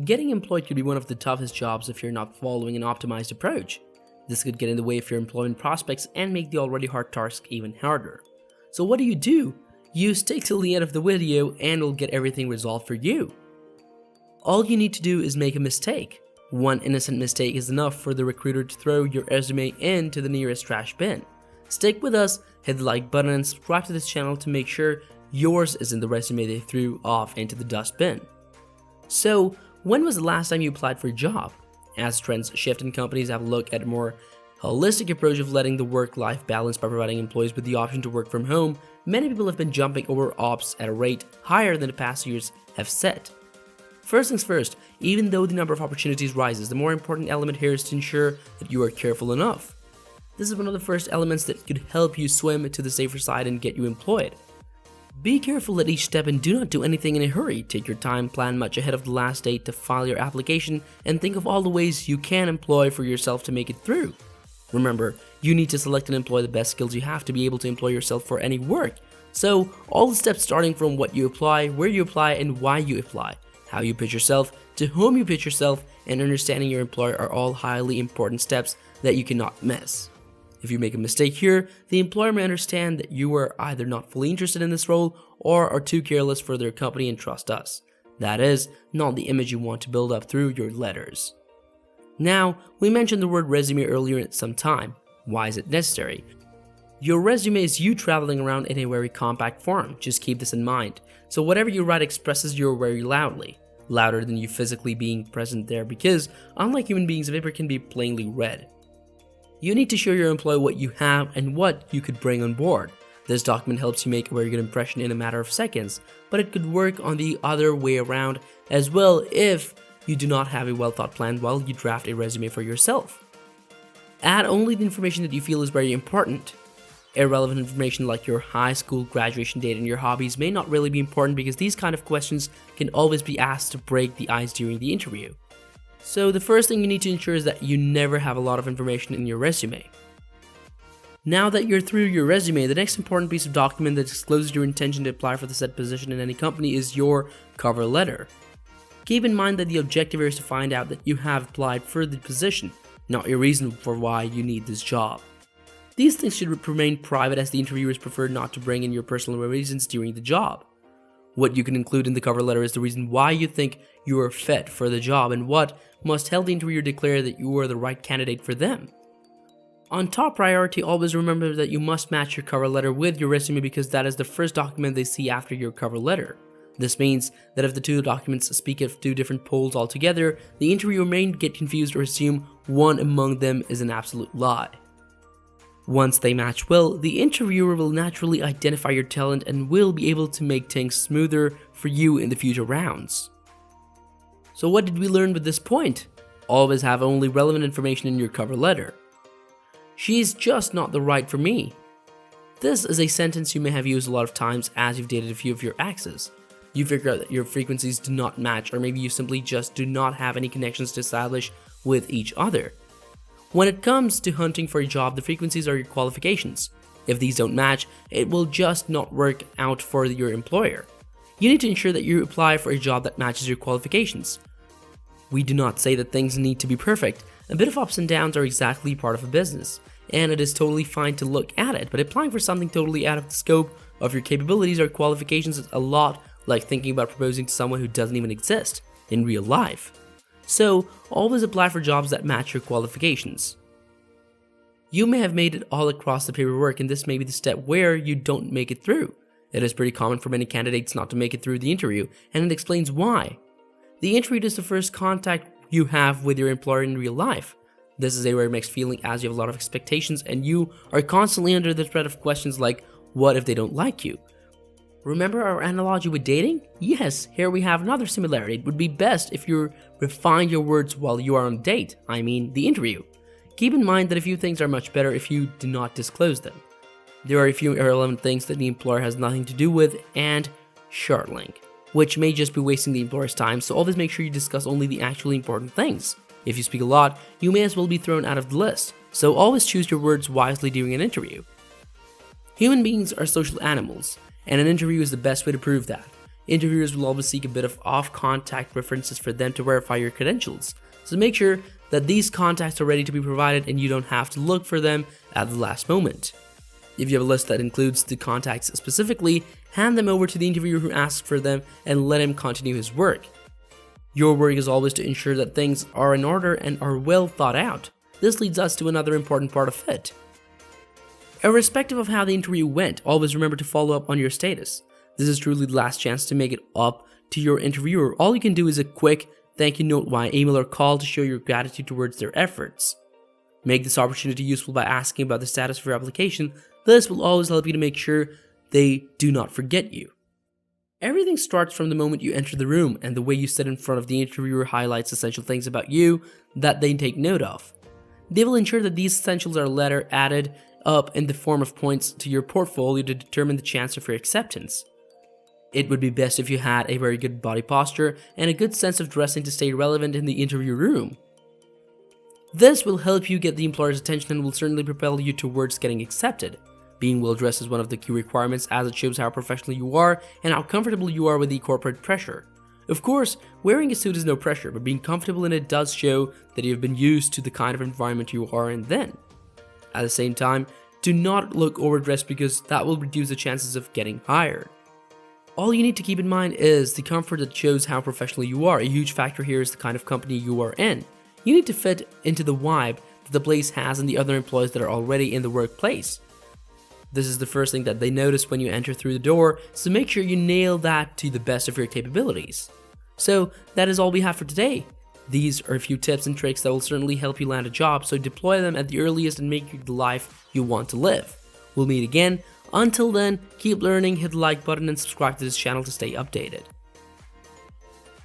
Getting employed could be one of the toughest jobs if you're not following an optimized approach. This could get in the way of your employment prospects and make the already hard task even harder. So what do? You stick till the end of the video and it'll get everything resolved for you. All you need to do is make a mistake. One innocent mistake is enough for the recruiter to throw your resume into the nearest trash bin. Stick with us, hit the like button and subscribe to this channel to make sure yours isn't the resume they threw off into the dustbin. So, when was the last time you applied for a job? As trends shift and companies have a look at a more holistic approach of letting the work-life balance by providing employees with the option to work from home, many people have been jumping over ops at a rate higher than the past years have set. First things first, even though the number of opportunities rises, the more important element here is to ensure that you are careful enough. This is one of the first elements that could help you swim to the safer side and get you employed. Be careful at each step and do not do anything in a hurry. Take your time, plan much ahead of the last date to file your application, and think of all the ways you can employ for yourself to make it through. Remember, you need to select and employ the best skills you have to be able to employ yourself for any work. So, all the steps starting from what you apply, where you apply, and why you apply, how you pitch yourself, to whom you pitch yourself, and understanding your employer are all highly important steps that you cannot miss. If you make a mistake here, the employer may understand that you are either not fully interested in this role or are too careless for their company and trust us. That is, not the image you want to build up through your letters. Now, we mentioned the word resume earlier at some time. Why is it necessary? Your resume is you traveling around in a very compact form, just keep this in mind. So whatever you write expresses you very loudly, louder than you physically being present there because, unlike human beings, paper can be plainly read. You need to show your employer what you have and what you could bring on board. This document helps you make a very good impression in a matter of seconds, but it could work on the other way around as well if you do not have a well-thought plan while you draft a resume for yourself. Add only the information that you feel is very important. Irrelevant information like your high school graduation date and your hobbies may not really be important because these kind of questions can always be asked to break the ice during the interview. So the first thing you need to ensure is that you never have a lot of information in your resume. Now that you're through your resume, the next important piece of document that discloses your intention to apply for the said position in any company is your cover letter. Keep in mind that the objective here is to find out that you have applied for the position, not your reason for why you need this job. These things should remain private as the interviewers prefer not to bring in your personal reasons during the job. What you can include in the cover letter is the reason why you think you are fit for the job and what must help the interviewer declare that you are the right candidate for them. On top priority, always remember that you must match your cover letter with your resume because that is the first document they see after your cover letter. This means that if the two documents speak of two different poles altogether, the interviewer may get confused or assume one among them is an absolute lie. Once they match well, the interviewer will naturally identify your talent and will be able to make things smoother for you in the future rounds. So what did we learn with this point? Always have only relevant information in your cover letter. She's just not the right for me. This is a sentence you may have used a lot of times as you've dated a few of your exes. You figure out that your frequencies do not match, or maybe you simply just do not have any connections to establish with each other. When it comes to hunting for a job, the frequencies are your qualifications. If these don't match, it will just not work out for your employer. You need to ensure that you apply for a job that matches your qualifications. We do not say that things need to be perfect. A bit of ups and downs are exactly part of a business, and it is totally fine to look at it, but applying for something totally out of the scope of your capabilities or qualifications is a lot like thinking about proposing to someone who doesn't even exist in real life. So, always apply for jobs that match your qualifications. You may have made it all across the paperwork, and this may be the step where you don't make it through. It is pretty common for many candidates not to make it through the interview, and it explains why. The interview is the first contact you have with your employer in real life. This is a very mixed feeling as you have a lot of expectations and you are constantly under the threat of questions like, what if they don't like you? Remember our analogy with dating? Yes, here we have another similarity. It would be best if you refine your words while you are on a date, I mean the interview. Keep in mind that a few things are much better if you do not disclose them. There are a few irrelevant things that the employer has nothing to do with, and short link, which may just be wasting the employer's time, so always make sure you discuss only the actually important things. If you speak a lot, you may as well be thrown out of the list, so always choose your words wisely during an interview. Human beings are social animals, and an interview is the best way to prove that. interviewers will always seek a bit of off-contact references for them to verify your credentials. So make sure that these contacts are ready to be provided and you don't have to look for them at the last moment. If you have a list that includes the contacts specifically, hand them over to the interviewer who asks for them and let him continue his work. Your work is always to ensure that things are in order and are well thought out. This leads us to another important part of it. Irrespective of how the interview went, always remember to follow up on your status. This is truly the last chance to make it up to your interviewer. All you can do is a quick thank you note via email or call to show your gratitude towards their efforts. Make this opportunity useful by asking about the status of your application. This will always help you to make sure they do not forget you. Everything starts from the moment you enter the room, and the way you sit in front of the interviewer highlights essential things about you that they take note of. They will ensure that these essentials are later added up in the form of points to your portfolio to determine the chance of your acceptance. It would be best if you had a very good body posture and a good sense of dressing to stay relevant in the interview room. This will help you get the employer's attention and will certainly propel you towards getting accepted. Being well dressed is one of the key requirements, as it shows how professional you are and how comfortable you are with the corporate pressure. Of course, wearing a suit is no pressure, but being comfortable in it does show that you have been used to the kind of environment you are in then. At the same time, do not look overdressed because that will reduce the chances of getting hired. All you need to keep in mind is the comfort that shows how professional you are. A huge factor here is the kind of company you are in. You need to fit into the vibe that the place has and the other employees that are already in the workplace. This is the first thing that they notice when you enter through the door, so make sure you nail that to the best of your capabilities. So that is all we have for today. These are a few tips and tricks that will certainly help you land a job, so deploy them at the earliest and make you the life you want to live. We'll meet again. Until then, keep learning, hit the like button and subscribe to this channel to stay updated.